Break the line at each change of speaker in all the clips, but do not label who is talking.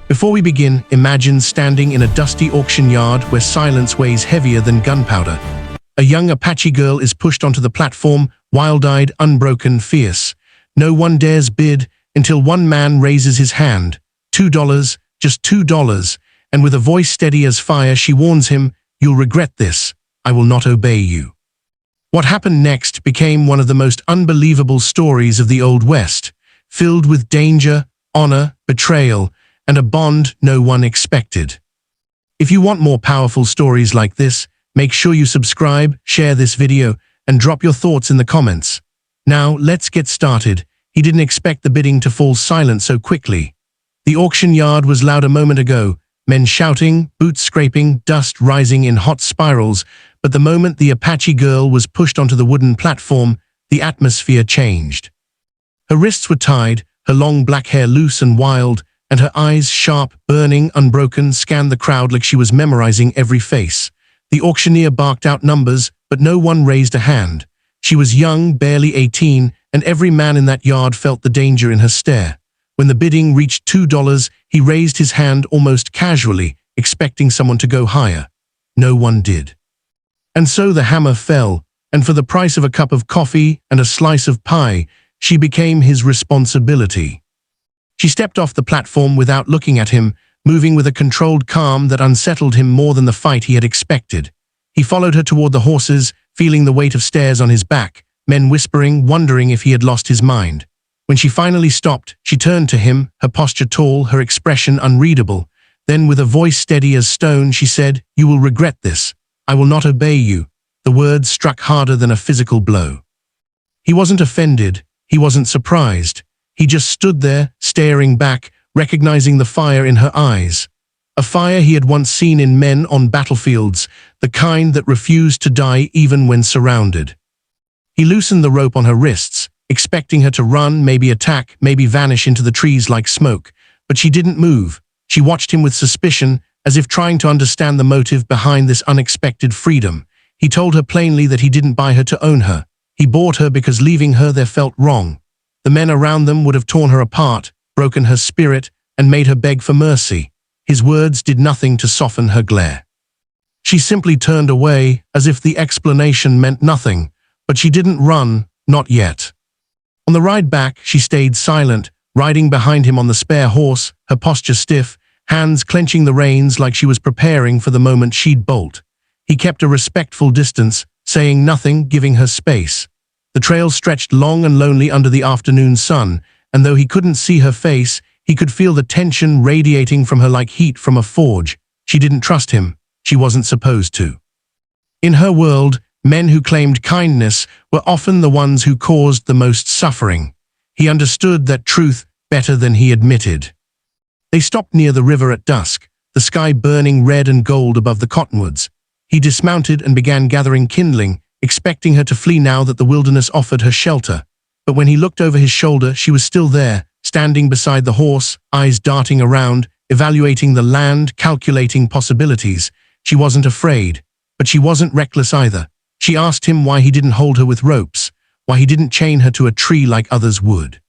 Before we begin, imagine standing in a dusty auction yard where silence weighs heavier than gunpowder. A young Apache girl is pushed onto the platform, wild-eyed, unbroken, fierce. No one dares bid until one man raises his hand. $2, just $2, and with a voice steady as fire, she warns him, "You'll regret this. I will not obey you." What happened next became one of the most unbelievable stories of the Old West, filled with danger, honor, betrayal, and a bond no one expected. If you want more powerful stories like this, make sure you subscribe, share this video, and drop your thoughts in the comments. Now, let's get started. He didn't expect the bidding to fall silent so quickly. The auction yard was loud a moment ago, men shouting, boots scraping, dust rising in hot spirals, but the moment the Apache girl was pushed onto the wooden platform, the atmosphere changed. Her wrists were tied, her long black hair loose and wild, and her eyes, sharp, burning, unbroken, scanned the crowd like she was memorizing every face. The auctioneer barked out numbers, but no one raised a hand. She was young, barely 18, and every man in that yard felt the danger in her stare. When the bidding reached $2, he raised his hand almost casually, expecting someone to go higher. No one did. And so the hammer fell, and for the price of a cup of coffee and a slice of pie, she became his responsibility. She stepped off the platform without looking at him, moving with a controlled calm that unsettled him more than the fight he had expected. He followed her toward the horses, feeling the weight of stares on his back, men whispering, wondering if he had lost his mind. When she finally stopped, she turned to him, her posture tall, her expression unreadable. Then, with a voice steady as stone, she said, "You will regret this. I will not obey you." The words struck harder than a physical blow. He wasn't offended. He wasn't surprised. He just stood there, staring back, recognizing the fire in her eyes. A fire he had once seen in men on battlefields, the kind that refused to die even when surrounded. He loosened the rope on her wrists, expecting her to run, maybe attack, maybe vanish into the trees like smoke. But she didn't move. She watched him with suspicion, as if trying to understand the motive behind this unexpected freedom. He told her plainly that he didn't buy her to own her. He bought her because leaving her there felt wrong. The men around them would have torn her apart, broken her spirit, and made her beg for mercy. His words did nothing to soften her glare. She simply turned away, as if the explanation meant nothing, but she didn't run, not yet. On the ride back, she stayed silent, riding behind him on the spare horse, her posture stiff, hands clenching the reins like she was preparing for the moment she'd bolt. He kept a respectful distance, saying nothing, giving her space. The trail stretched long and lonely under the afternoon sun, and though he couldn't see her face, he could feel the tension radiating from her like heat from a forge. She didn't trust him. She wasn't supposed to. In her world, men who claimed kindness were often the ones who caused the most suffering. He understood that truth better than he admitted. They stopped near the river at dusk, the sky burning red and gold above the cottonwoods. He dismounted and began gathering kindling, expecting her to flee now that the wilderness offered her shelter. But when he looked over his shoulder, she was still there, standing beside the horse, eyes darting around, evaluating the land, calculating possibilities. She wasn't afraid, but she wasn't reckless either. She asked him why he didn't hold her with ropes, why he didn't chain her to a tree like others would.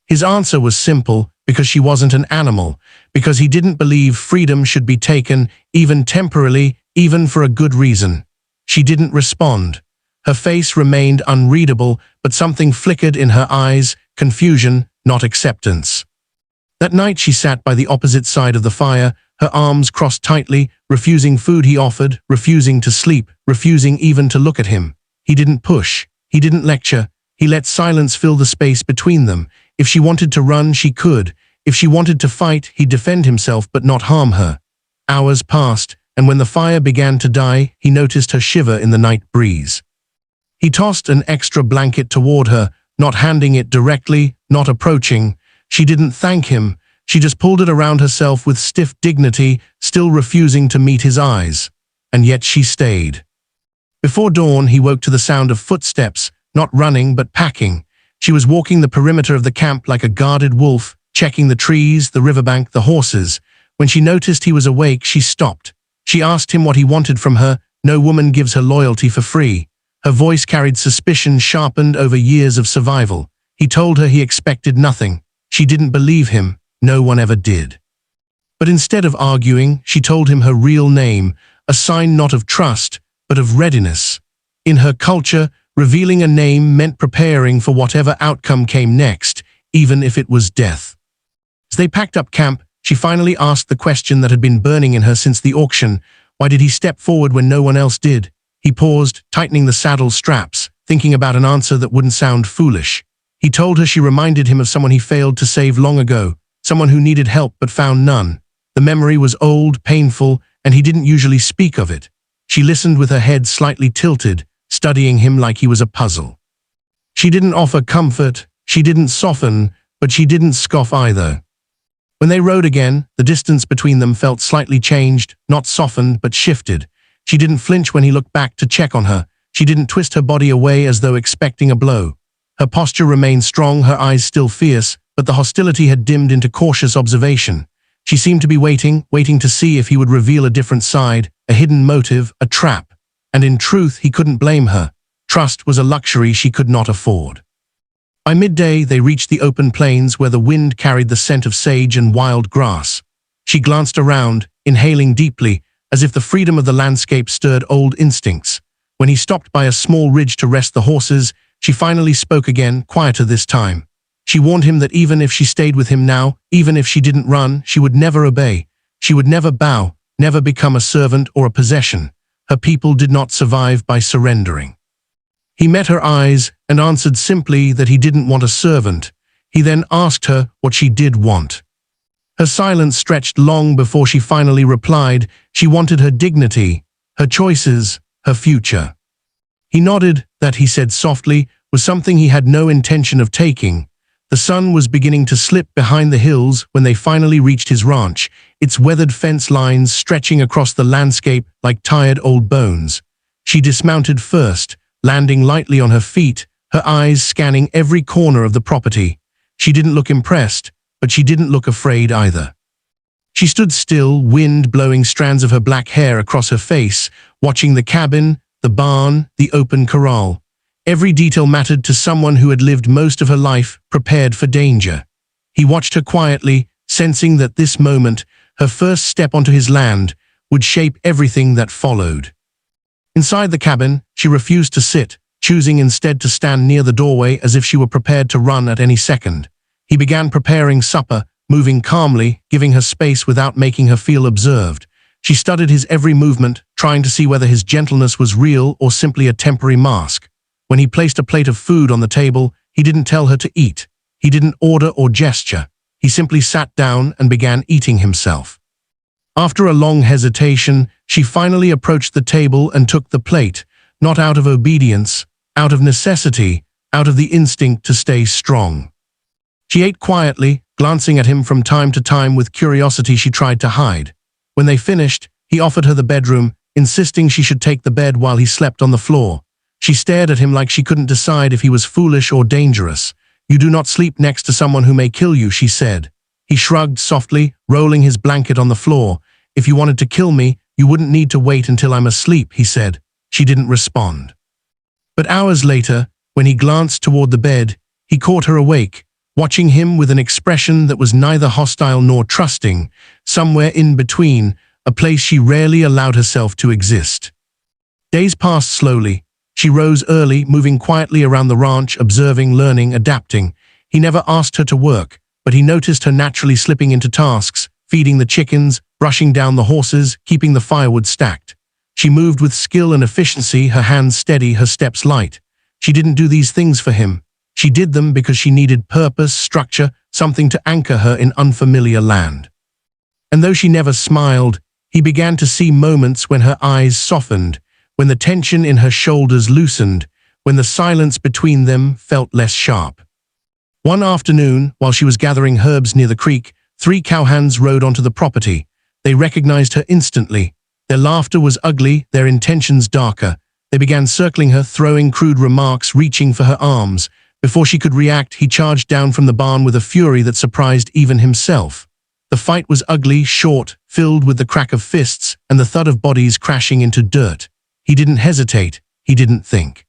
His answer was simple, because she wasn't an animal, because he didn't believe freedom should be taken, even temporarily, even for a good reason. She didn't respond. Her face remained unreadable, but something flickered in her eyes, confusion, not acceptance. That night she sat by the opposite side of the fire, her arms crossed tightly, refusing food he offered, refusing to sleep, refusing even to look at him. He didn't push. He didn't lecture. He let silence fill the space between them. If she wanted to run, she could. If she wanted to fight, he'd defend himself but not harm her. Hours passed, and when the fire began to die, he noticed her shiver in the night breeze. He tossed an extra blanket toward her, not handing it directly, not approaching. She didn't thank him. She just pulled it around herself with stiff dignity, still refusing to meet his eyes. And yet she stayed. Before dawn, he woke to the sound of footsteps, not running but packing. She was walking the perimeter of the camp like a guarded wolf, checking the trees, the riverbank, the horses. When she noticed he was awake, she stopped. She asked him what he wanted from her. No woman gives her loyalty for free. Her voice carried suspicion sharpened over years of survival. He told her he expected nothing. She didn't believe him. No one ever did. But instead of arguing, she told him her real name, a sign not of trust, but of readiness. In her culture, revealing a name meant preparing for whatever outcome came next, even if it was death. As they packed up camp, she finally asked the question that had been burning in her since the auction. Why did he step forward when no one else did? He paused, tightening the saddle straps, thinking about an answer that wouldn't sound foolish. He told her she reminded him of someone he failed to save long ago, someone who needed help but found none. The memory was old, painful, and he didn't usually speak of it. She listened with her head slightly tilted, studying him like he was a puzzle. She didn't offer comfort, she didn't soften, but she didn't scoff either. When they rode again, the distance between them felt slightly changed, not softened, but shifted. She didn't flinch when he looked back to check on her. She didn't twist her body away as though expecting a blow. Her posture remained strong, her eyes still fierce, but the hostility had dimmed into cautious observation. She seemed to be waiting to see if he would reveal a different side, a hidden motive, a trap. And in truth, he couldn't blame her. Trust was a luxury she could not afford. By midday, they reached the open plains where the wind carried the scent of sage and wild grass. She glanced around, inhaling deeply, as if the freedom of the landscape stirred old instincts. When he stopped by a small ridge to rest the horses, she finally spoke again, quieter this time. She warned him that even if she stayed with him now, even if she didn't run, she would never obey. She would never bow, never become a servant or a possession. Her people did not survive by surrendering. He met her eyes and answered simply that he didn't want a servant. He then asked her what she did want. Her silence stretched long before she finally replied. She wanted her dignity, her choices, her future. He nodded. That, he said softly, was something he had no intention of taking. The sun was beginning to slip behind the hills when they finally reached his ranch, its weathered fence lines stretching across the landscape like tired old bones. She dismounted first, landing lightly on her feet, her eyes scanning every corner of the property. She didn't look impressed, but she didn't look afraid either. She stood still, wind blowing strands of her black hair across her face, watching the cabin, the barn, the open corral. Every detail mattered to someone who had lived most of her life prepared for danger. He watched her quietly, sensing that this moment, her first step onto his land, would shape everything that followed. Inside the cabin, she refused to sit, choosing instead to stand near the doorway as if she were prepared to run at any second. He began preparing supper, moving calmly, giving her space without making her feel observed. She studied his every movement, trying to see whether his gentleness was real or simply a temporary mask. When he placed a plate of food on the table, he didn't tell her to eat. He didn't order or gesture. He simply sat down and began eating himself. After a long hesitation, she finally approached the table and took the plate, not out of obedience, out of necessity, out of the instinct to stay strong. She ate quietly, glancing at him from time to time with curiosity she tried to hide. When they finished, he offered her the bedroom, insisting she should take the bed while he slept on the floor. She stared at him like she couldn't decide if he was foolish or dangerous. "You do not sleep next to someone who may kill you," she said. He shrugged softly, rolling his blanket on the floor. "If you wanted to kill me, you wouldn't need to wait until I'm asleep," he said. She didn't respond. But hours later, when he glanced toward the bed, he caught her awake, watching him with an expression that was neither hostile nor trusting, somewhere in between, a place she rarely allowed herself to exist. Days passed slowly. She rose early, moving quietly around the ranch, observing, learning, adapting. He never asked her to work, but he noticed her naturally slipping into tasks, feeding the chickens, brushing down the horses, keeping the firewood stacked. She moved with skill and efficiency, her hands steady, her steps light. She didn't do these things for him. She did them because she needed purpose, structure, something to anchor her in unfamiliar land. And though she never smiled, he began to see moments when her eyes softened, when the tension in her shoulders loosened, when the silence between them felt less sharp. One afternoon, while she was gathering herbs near the creek, 3 cowhands rode onto the property. They recognized her instantly. Their laughter was ugly, their intentions darker. They began circling her, throwing crude remarks, reaching for her arms. Before she could react, he charged down from the barn with a fury that surprised even himself. The fight was ugly, short, filled with the crack of fists and the thud of bodies crashing into dirt. He didn't hesitate. He didn't think.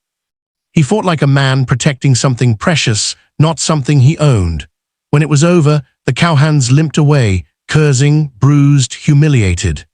He fought like a man protecting something precious, not something he owned. When it was over, the cowhands limped away, cursing, bruised, humiliated.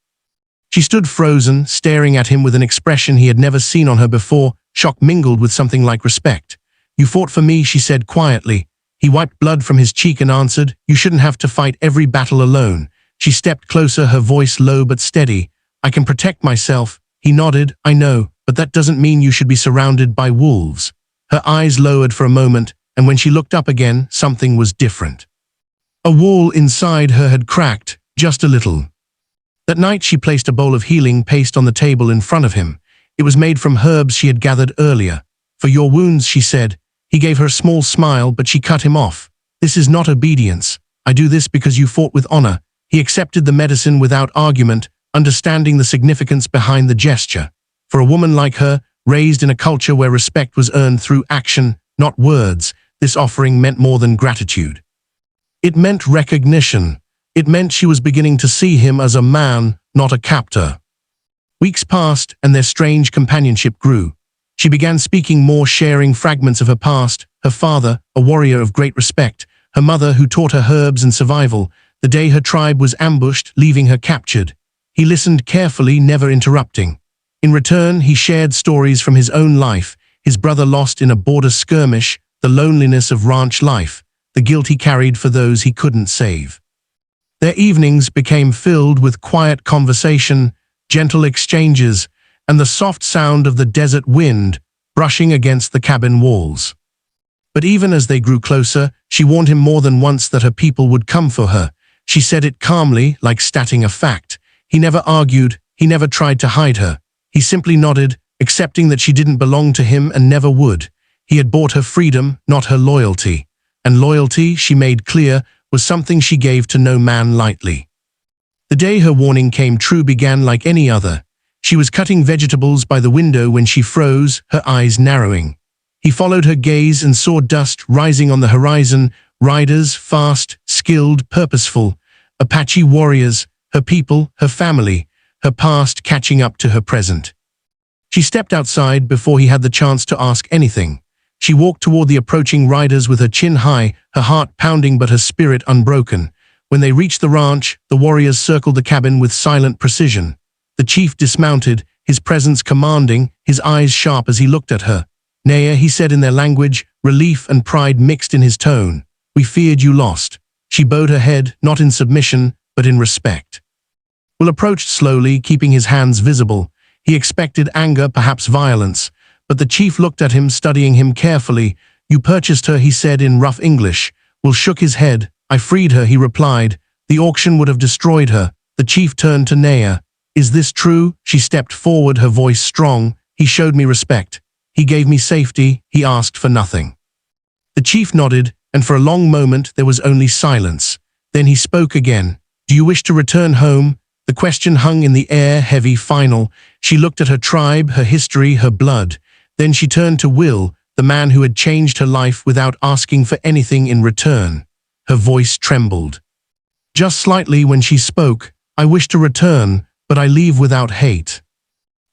She stood frozen, staring at him with an expression he had never seen on her before, shock mingled with something like respect. "You fought for me," she said quietly. He wiped blood from his cheek and answered, "You shouldn't have to fight every battle alone." She stepped closer, her voice low but steady. "I can protect myself." He nodded. "I know, but that doesn't mean you should be surrounded by wolves." Her eyes lowered for a moment, and when she looked up again, something was different. A wall inside her had cracked, just a little. That night she placed a bowl of healing paste on the table in front of him. It was made from herbs she had gathered earlier. "For your wounds," she said. He gave her a small smile, but she cut him off. "This is not obedience. I do this because you fought with honor." He accepted the medicine without argument, understanding the significance behind the gesture. For a woman like her, raised in a culture where respect was earned through action, not words, this offering meant more than gratitude. It meant recognition. It meant she was beginning to see him as a man, not a captor. Weeks passed, and their strange companionship grew. She began speaking more, sharing fragments of her past, her father, a warrior of great respect, her mother who taught her herbs and survival, the day her tribe was ambushed, leaving her captured. He listened carefully, never interrupting. In return, he shared stories from his own life, his brother lost in a border skirmish, the loneliness of ranch life, the guilt he carried for those he couldn't save. Their evenings became filled with quiet conversation, gentle exchanges, and the soft sound of the desert wind brushing against the cabin walls. But even as they grew closer, she warned him more than once that her people would come for her. She said it calmly, like stating a fact. He never argued, he never tried to hide her. He simply nodded, accepting that she didn't belong to him and never would. He had bought her freedom, not her loyalty. And loyalty, she made clear, was something she gave to no man lightly. The day her warning came true began like any other. She was cutting vegetables by the window when she froze, her eyes narrowing. He followed her gaze and saw dust rising on the horizon, riders, fast, skilled, purposeful, Apache warriors, her people, her family, her past catching up to her present. She stepped outside before he had the chance to ask anything. She walked toward the approaching riders with her chin high, her heart pounding but her spirit unbroken. When they reached the ranch, the warriors circled the cabin with silent precision. The chief dismounted, his presence commanding, his eyes sharp as he looked at her. "Naya," he said in their language, relief and pride mixed in his tone. "We feared you lost." She bowed her head, not in submission, but in respect. Will approached slowly, keeping his hands visible. He expected anger, perhaps violence, but the chief looked at him, studying him carefully. "You purchased her," he said in rough English. Will shook his head. "I freed her," he replied. "The auction would have destroyed her." The chief turned to Naya. "Is this true?" She stepped forward, her voice strong. "He showed me respect. He gave me safety. He asked for nothing." The chief nodded, and for a long moment there was only silence. Then he spoke again. "Do you wish to return home?" The question hung in the air, heavy, final. She looked at her tribe, her history, her blood. Then she turned to Will, the man who had changed her life without asking for anything in return. Her voice trembled. Just slightly when she spoke, "I wish to return, but I leave without hate."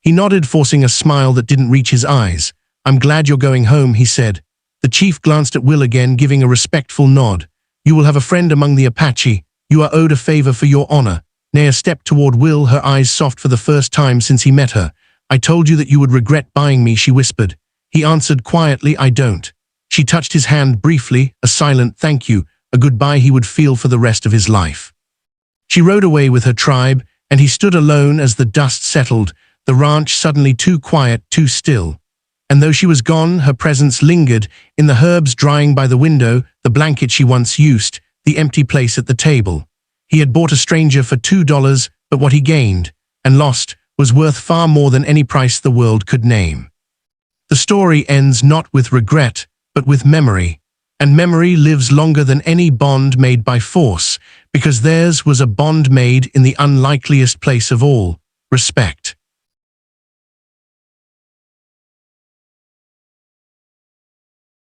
He nodded, forcing a smile that didn't reach his eyes. "I'm glad you're going home," he said. The chief glanced at Will again, giving a respectful nod. "You will have a friend among the Apache. You are owed a favor for your honor." Naya stepped toward Will, her eyes soft for the first time since he met her. "I told you that you would regret buying me," she whispered. He answered quietly, "I don't." She touched his hand briefly, a silent thank you, a goodbye he would feel for the rest of his life. She rode away with her tribe, and he stood alone as the dust settled, the ranch suddenly too quiet, too still. And though she was gone, her presence lingered, in the herbs drying by the window, the blanket she once used, the empty place at the table. He had bought a stranger for $2, but what he gained, and lost, was worth far more than any price the world could name. The story ends not with regret, but with memory. And memory lives longer than any bond made by force, because theirs was a bond made in the unlikeliest place of all, respect.